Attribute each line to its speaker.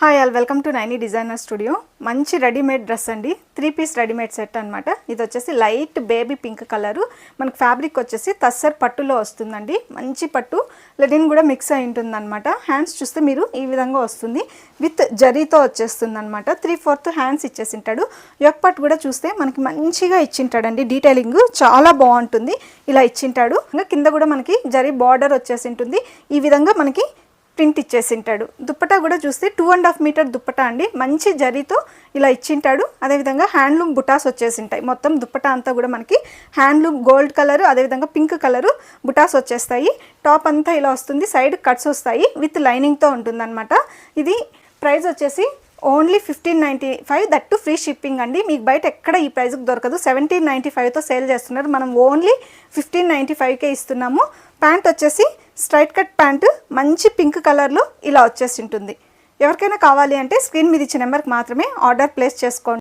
Speaker 1: Hi all welcome to Naini designer studio. మంచి readymade dress అండి, 3 piece readymade set అనమాట. ఇది వచ్చేసి లైట్ బేబీ పింక్ కలరు. మనకు ఫ్యాబ్రిక్ వచ్చేసి తస్సర్ పట్టులో వస్తుందండి. మంచి పట్టు లెనిన్ కూడా మిక్స్ అయి ఉంటుంది అనమాట. హ్యాండ్స్ చూస్తే మీరు ఈ విధంగా వస్తుంది, విత్ జరీతో వచ్చేస్తుంది అనమాట. 3/4 హ్యాండ్స్ ఇచ్చేసింటాడు. యొక్క పట్టు కూడా చూస్తే మనకి మంచిగా ఇచ్చింటాడండి, డీటెయిలింగ్ చాలా బాగుంటుంది. ఇలా ఇచ్చింటాడు. ఇంకా కింద కూడా మనకి జరీ బార్డర్ వచ్చేసి ఉంటుంది. ఈ విధంగా మనకి ప్రింట్ ఇచ్చేసింటాడు. దుప్పటా కూడా చూస్తే 2.5 మీటర్ దుప్పటా అండి, మంచి జరీతో ఇలా ఇచ్చింటాడు. అదేవిధంగా హ్యాండ్లూమ్ బుటాస్ వచ్చేసింటాయి. మొత్తం దుప్పటా అంతా కూడా మనకి హ్యాండ్లూమ్ గోల్డ్ కలరు, అదేవిధంగా పింక్ కలరు బుటాస్ వచ్చేస్తాయి. టాప్ అంతా ఇలా వస్తుంది, సైడ్ కట్స్ వస్తాయి, విత్ లైనింగ్తో ఉంటుందన్నమాట. ఇది ప్రైస్ వచ్చేసి only 1595, that to free shipping అండి. మీకు బయట ఎక్కడ ఈ ప్రైస్కి దొరకదు. 1795తో సేల్ చేస్తున్నారు, మనం ఓన్లీ 1595కే ఇస్తున్నాము. ప్యాంట్ వచ్చేసి స్ట్రైట్ కట్ ప్యాంటు, మంచి పింక్ కలర్లో ఇలా వచ్చేసి ఉంటుంది. ఎవరికైనా కావాలి అంటే స్క్రీన్ మీద ఇచ్చే నెంబర్కి మాత్రమే ఆర్డర్ ప్లేస్ చేసుకోండి.